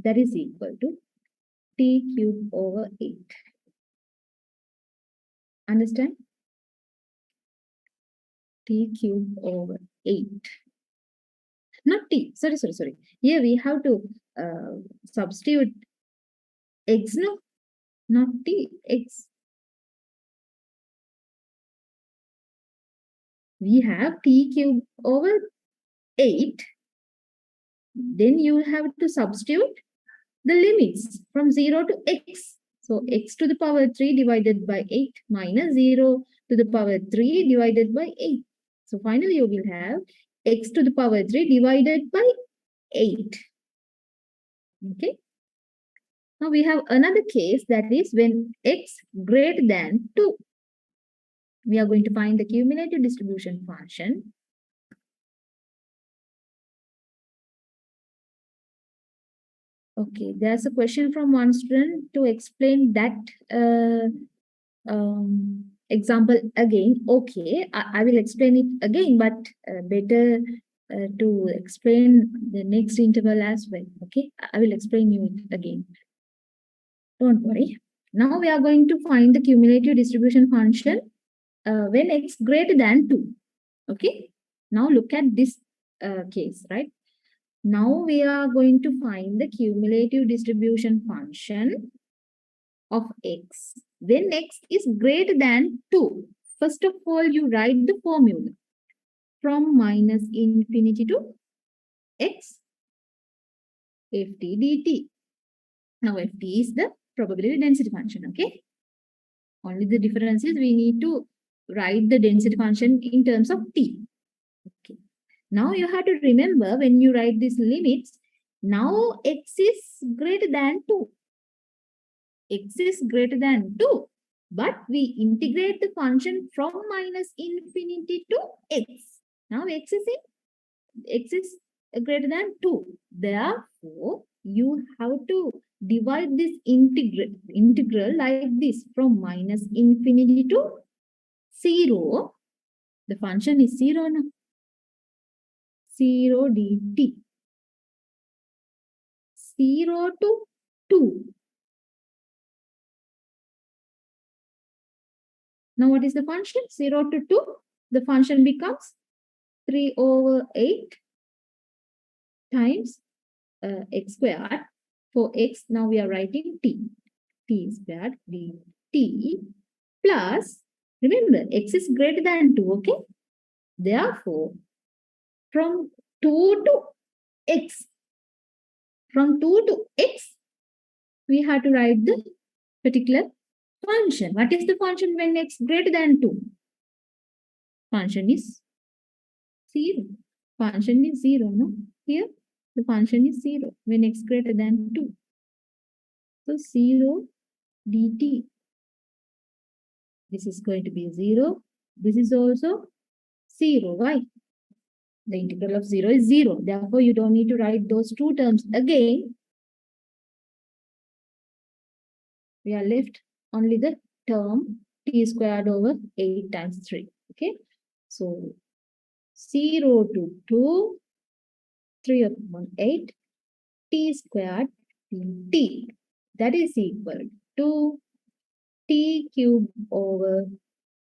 That is equal to t cube over 8. Understand? T cube over 8. Not t. Sorry. Here we have to substitute x, no? Not t, x. We have t cube over 8. Then you have to substitute the limits from 0 to x. So x to the power 3 divided by 8 minus 0 to the power 3 divided by 8. So finally you will have x to the power 3 divided by 8. Okay. Now we have another case, that is when x greater than 2. We are going to find the cumulative distribution function. Okay, there's a question from one student to explain that example again. Okay, I will explain it again, but better to explain the next interval as well. Okay, I will explain you it again. Don't worry. Now we are going to find the cumulative distribution function when x greater than 2. Okay, Now look at this case, right? Now we are going to find the cumulative distribution function of x when x is greater than 2. First of all, you write the formula from minus infinity to x ft dt. Now ft is the probability density function, okay? Only the difference is we need to write the density function in terms of t. Okay. Now you have to remember when you write these limits, now x is greater than 2. X is greater than 2. But we integrate the function from minus infinity to x. Now x is greater than 2. Therefore, you have to divide this integral like this from minus infinity to 0. The function is 0 now. 0 dt. 0 to 2. Now what is the function? 0 to 2. The function becomes 3 over 8 times x squared. For x, now we are writing t. T squared dt plus, remember, x is greater than 2, okay? Therefore, from 2 to x, we have to write the particular function. What is the function when x greater than 2? Function is 0. Function is 0, no? Here, the function is 0 when x greater than 2. So 0 dt. This is going to be 0. This is also 0. Why? The integral of 0 is 0. Therefore, you don't need to write those two terms again. We are left only the term t squared over 8 times 3. Okay. So 0 to 2, 3 upon 8, t squared dt. That is equal to t cube over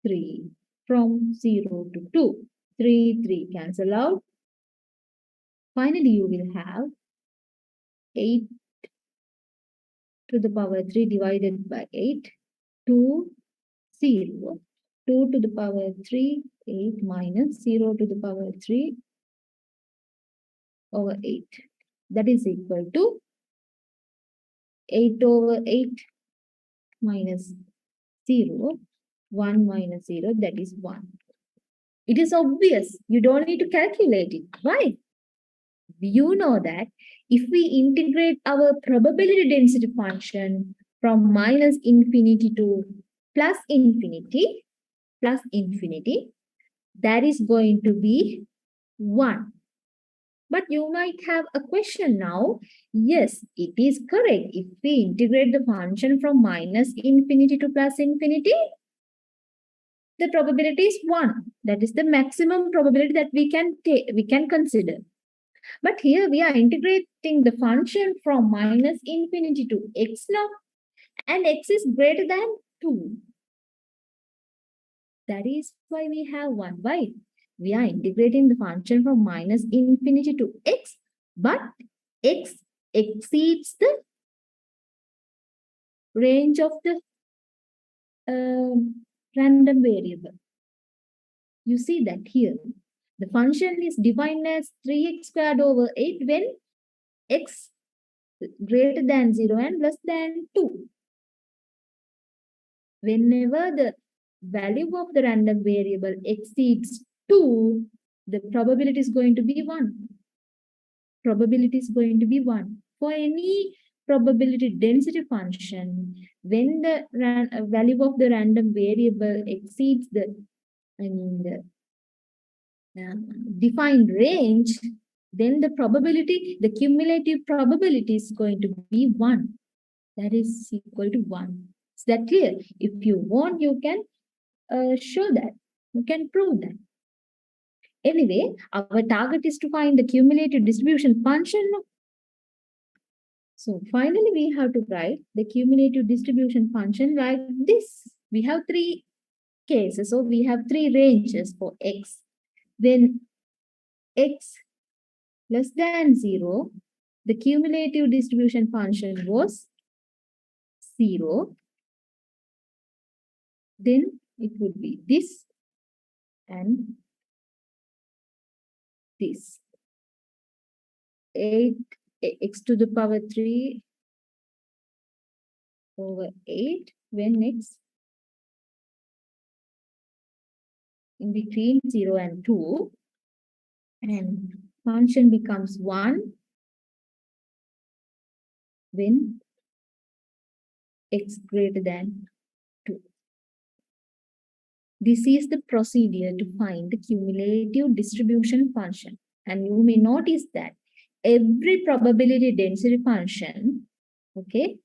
3 from 0 to 2. 3 cancel out. Finally, you will have 8 to the power 3 divided by 8, 2, 0. 2 to the power 3, 8 minus 0 to the power 3 over 8. That is equal to 8 over 8 minus 0. 1 minus 0, that is 1. It is obvious. You don't need to calculate it. Why? You know that if we integrate our probability density function from minus infinity to plus infinity, that is going to be 1. But you might have a question now. Yes, it is correct. If we integrate the function from minus infinity to plus infinity, the probability is 1. That is the maximum probability that we can consider. But here we are integrating the function from minus infinity to x now, and x is greater than 2. That is why we have 1. Why? We are integrating the function from minus infinity to x, but x exceeds the range of the random variable. You see that here. The function is defined as 3x squared over 8 when x greater than 0 and less than 2. Whenever the value of the random variable exceeds 2, the probability is going to be 1. Probability is going to be 1. For any probability density function, when the value of the random variable exceeds the defined range, then the cumulative probability is going to be 1. That is equal to 1. Is that clear? If you want, you can show that. You can prove that. Anyway, our target is to find the cumulative distribution function. So finally, we have to write the cumulative distribution function like this. We have 3 cases, so we have 3 ranges for x. When x less than 0, the cumulative distribution function was 0, then it would be this and this. 8 x to the power 3 over 8 when x in between 0 and 2, and function becomes 1 when x greater than 2. This is the procedure to find the cumulative distribution function. And you may notice that every probability density function, okay,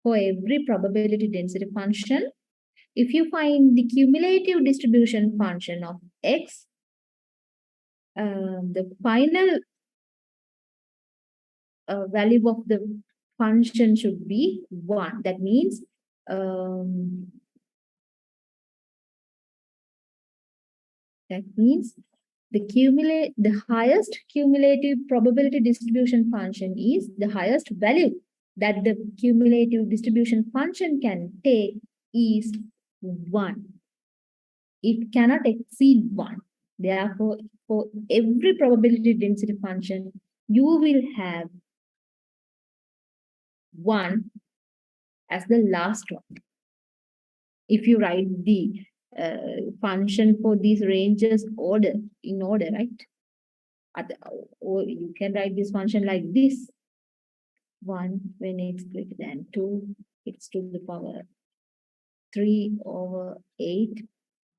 for every probability density function, if you find the cumulative distribution function of x, the final value of the function should be 1. That means the highest cumulative probability distribution function is the highest value that the cumulative distribution function can take is 1. It cannot exceed 1. Therefore, for every probability density function, you will have 1 as the last one. If you write the function for these ranges in order, right? Or you can write this function like this. 1 when x greater than 2, x to the power 3 over 8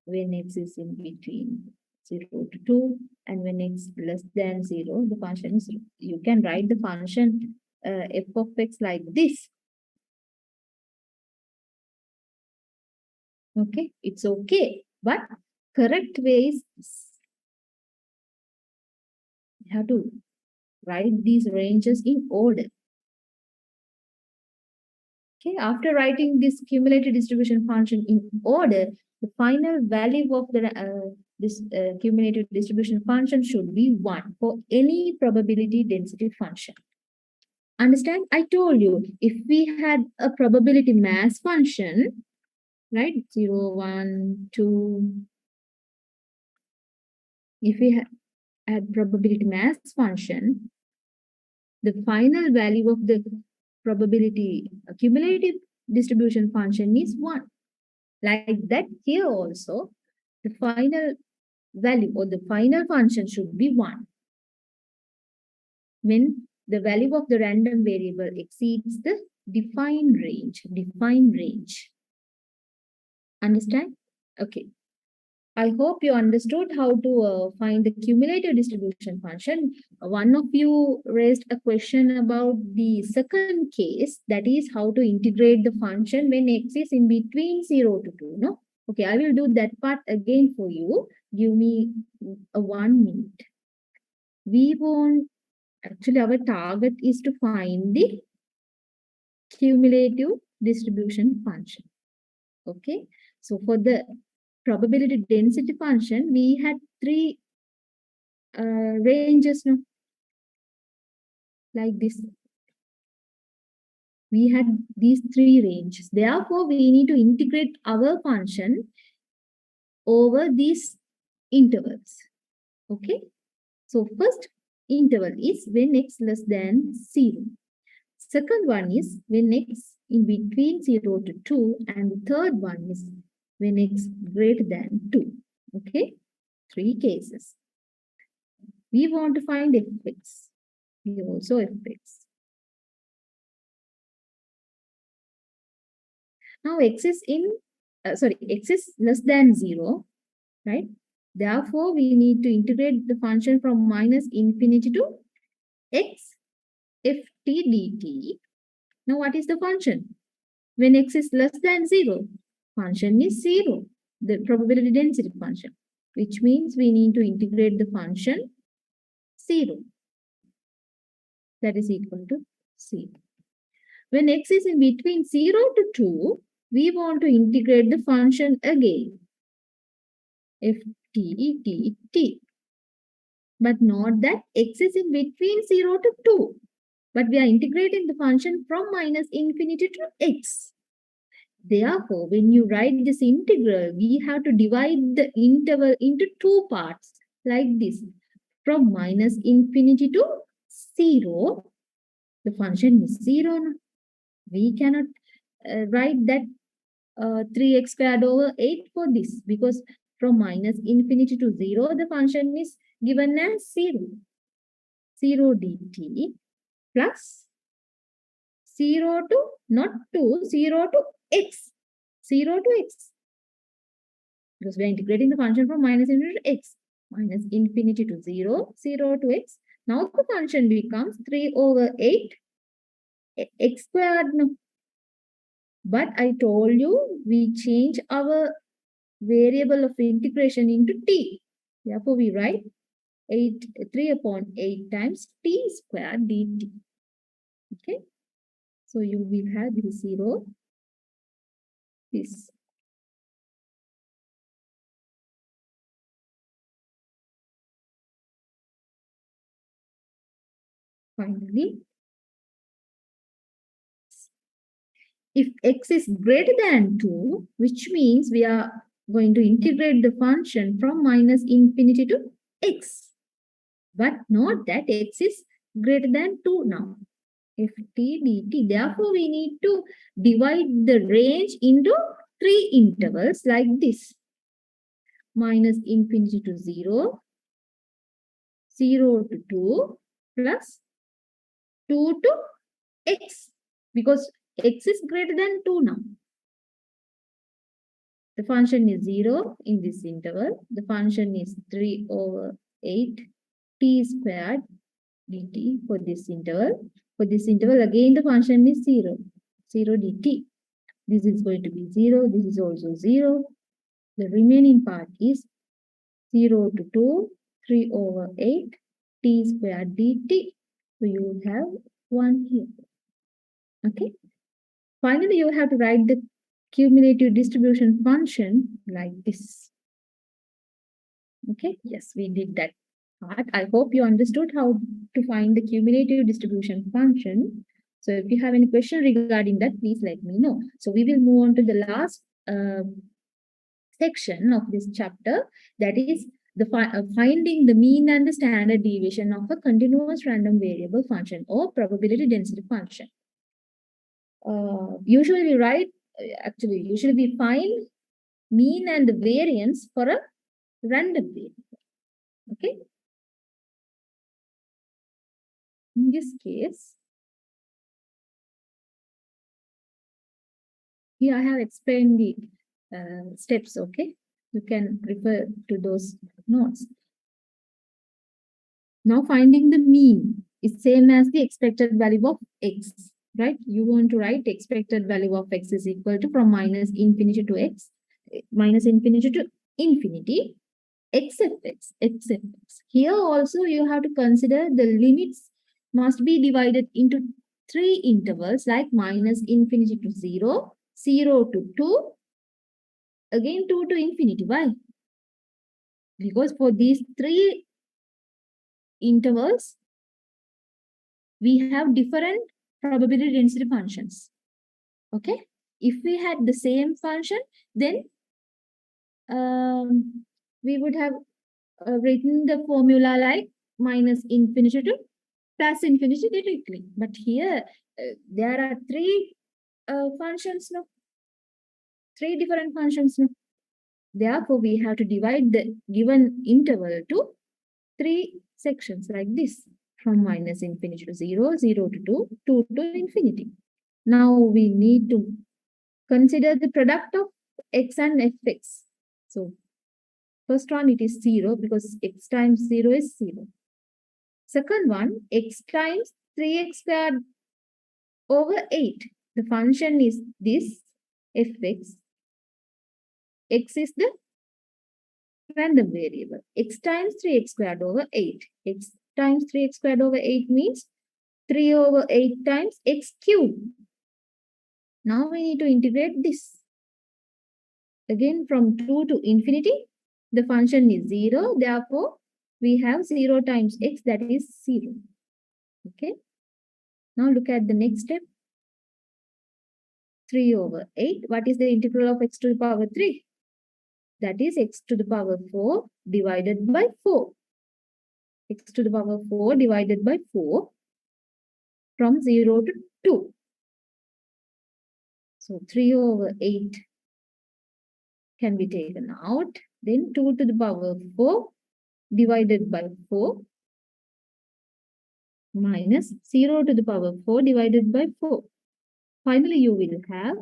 when x is in between 0 to 2, and when x less than 0, the function is, you can write the function f of x like this. Okay, it's okay, but correct way is you have to write these ranges in order. Okay, after writing this cumulative distribution function in order, the final value of this cumulative distribution function should be 1 for any probability density function. Understand? I told you, if we had a probability mass function, right? 0, 1, 2. If we had probability mass function, the final value of the probability cumulative distribution function is 1. Like that here also, the final value or the final function should be 1 when the value of the random variable exceeds the defined range. Understand? Okay. I hope you understood how to find the cumulative distribution function. One of you raised a question about the second case, that is how to integrate the function when x is in between 0 to 2. No? Okay, I will do that part again for you. Give me 1 minute. Actually, our target is to find the cumulative distribution function. Okay, so for the probability density function, we had 3 ranges, no? Like this. We had these 3 ranges. Therefore, we need to integrate our function over these intervals. Okay, so first interval is when x less than 0. Second one is when x in between 0 to 2, and the third one is when x greater than 2. Okay, 3 cases. We want to find fx. We also fx. Now x is x is less than 0, right? Therefore, we need to integrate the function from minus infinity to x ft dt. Now, what is the function? When x is less than 0, function is 0, the probability density function, which means we need to integrate the function 0. That is equal to 0. When x is in between 0 to 2, we want to integrate the function again. F t t t. but not that x is in between 0 to 2. But we are integrating the function from minus infinity to x. Therefore, when you write this integral, we have to divide the interval into two parts like this. From minus infinity to 0, the function is 0. We cannot write that 3x squared over 8 for this because from minus infinity to 0, the function is given as 0. 0 dt plus 0 to, not 2, 0 to x. 0 to x. Because we are integrating the function from minus infinity to x. Minus infinity to 0, 0 to x. Now the function becomes 3 over 8 x squared. But I told you we change our variable of integration into t. Therefore, we write 3 upon 8 times t squared dt. Okay. So you will have this 0, this. Finally, if x is greater than 2, which means we are going to integrate the function from minus infinity to x. But not that x is greater than 2 now. F t dt. Therefore, we need to divide the range into 3 intervals like this. Minus infinity to 0, 0 to 2, plus 2 to x. Because x is greater than 2 now. The function is 0 in this interval. The function is 3 over 8 t squared dt for this interval. For this interval, again the function is 0. 0 dt. This is going to be 0. This is also 0. The remaining part is 0 to 2, 3 over 8 t squared dt. So you will have 1 here. Okay. Finally, you have to write the cumulative distribution function like this. Okay. Yes, we did that part. I hope you understood how to find the cumulative distribution function. So if you have any question regarding that, please let me know. So we will move on to the last section of this chapter, that is the finding the mean and the standard deviation of a continuous random variable function or probability density function. Usually we find mean and the variance for a random variable. Okay. In this case, here I have explained the steps. Okay. You can refer to those notes. Now finding the mean is same as the expected value of x, right? You want to write expected value of x is equal to from minus infinity to x, minus infinity to infinity, except x, except x. Here also you have to consider the limits must be divided into 3 intervals like minus infinity to 0, 0 to 2, again 2 to infinity. Why? Because for these 3 intervals, we have different probability density functions. Okay. If we had the same function, then we would have written the formula like minus infinity to plus infinity directly. But here, there are 3 functions, no? 3 different functions, no? Therefore, we have to divide the given interval to 3 sections like this. From minus infinity to 0, 0 to 2, 2 to infinity. Now we need to consider the product of x and fx. So first one, it is 0 because x times 0 is 0. Second one, x times 3x squared over 8. The function is this, fx. X is the random variable. X times 3x squared over 8. X times 3x squared over 8 means 3 over 8 times x cubed. Now we need to integrate this. Again, from 2 to infinity, the function is 0. Therefore, we have 0 times x, that is 0. Okay. Now look at the next step. 3 over 8. What is the integral of x to the power 3? That is x to the power 4 divided by 4. X to the power 4 divided by 4 from 0 to 2. So 3 over 8 can be taken out. Then 2 to the power 4 divided by 4 minus 0 to the power 4 divided by 4. Finally, you will have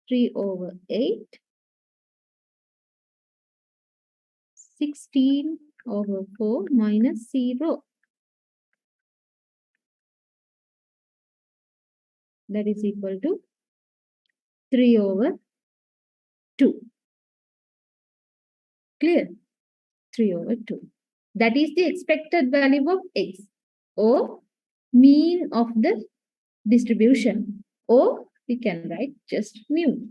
3 over 8, 16 over 4 minus 0. That is equal to 3 over 2. Clear? 3 over 2. That is the expected value of x, or mean of the distribution, or we can write just mu.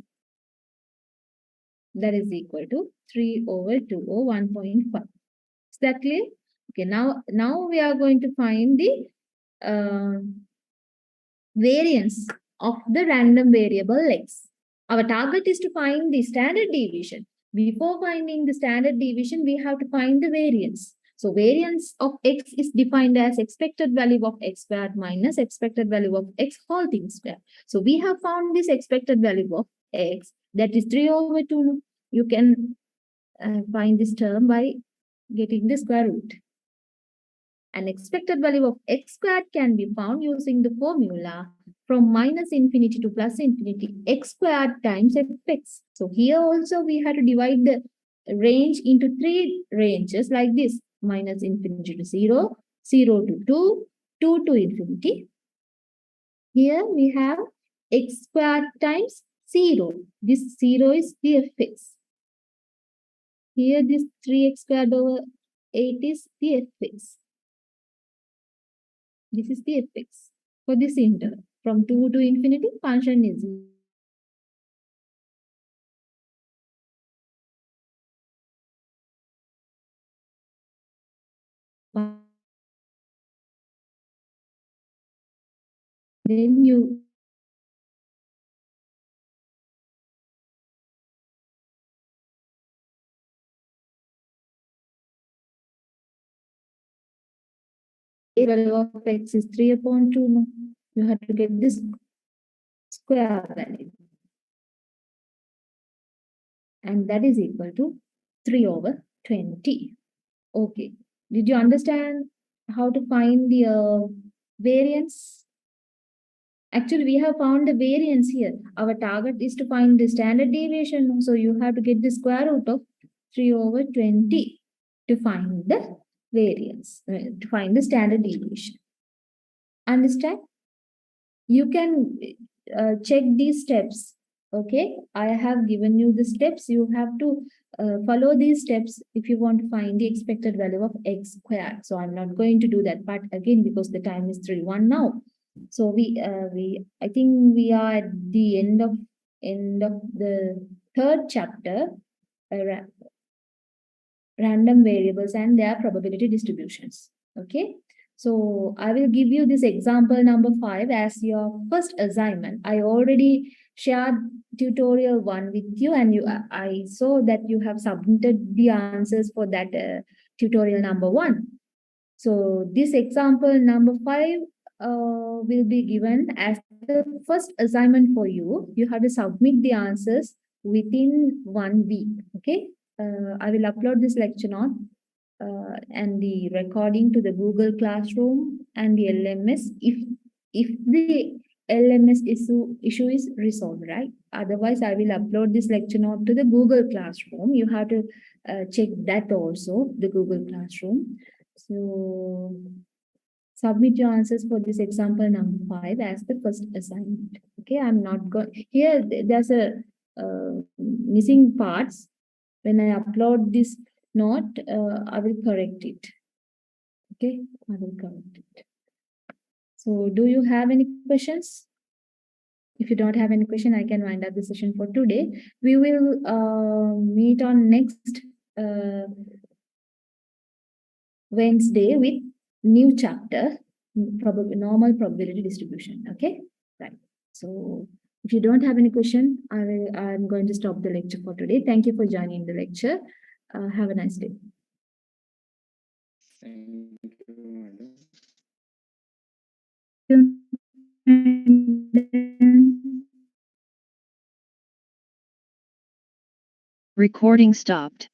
That is equal to 3 over 2, or 1.5. Is that clear? Okay, now we are going to find the variance of the random variable x. Our target is to find the standard deviation. Before finding the standard deviation, we have to find the variance. So variance of x is defined as expected value of x squared minus expected value of x whole thing squared. So we have found this expected value of x, that is 3 over 2. You can find this term by getting the square root. An expected value of x squared can be found using the formula from minus infinity to plus infinity, x squared times fx. So here also we have to divide the range into 3 ranges like this: minus infinity to 0, 0 to 2, 2 to infinity. Here we have x squared times 0. This 0 is the fx. Here this 3x squared over 8 is the fx. This is the fx for this interval. From 2 to infinity, function is then you value of x is 3 upon 2. No? You have to get this square value. And that is equal to 3 over 20. Okay. Did you understand how to find the variance? Actually, we have found the variance here. Our target is to find the standard deviation. So you have to get the square root of 3 over 20 to find the variance, to find the standard deviation. Understand? You can check these steps. Okay, I have given you the steps. You have to follow these steps if you want to find the expected value of x squared. So I'm not going to do that part again because the time is 3:1 now. So I think we are at the end of the third chapter, random variables and their probability distributions. Okay. So I will give you this example number 5 as your first assignment. I already shared tutorial 1 with you, and I saw that you have submitted the answers for that tutorial number 1. So this example number 5 will be given as the first assignment for you. You have to submit the answers within 1 week. Okay. I will upload this lecture note and the recording to the Google Classroom and the LMS if the LMS issue is resolved, right? Otherwise, I will upload this lecture note to the Google Classroom. You have to check that also, the Google Classroom. So submit your answers for this example number 5 as the first assignment. Okay, I'm not going here. There's a missing parts. When I upload this note, I will correct it. Okay, I will correct it. So do you have any questions? If you don't have any question, I can wind up the session for today. We will meet on next Wednesday with new chapter, probably normal probability distribution. Okay, right. So if you don't have any question, I'm going to stop the lecture for today. Thank you for joining the lecture. Have a nice day. Thank you, madam. Recording stopped.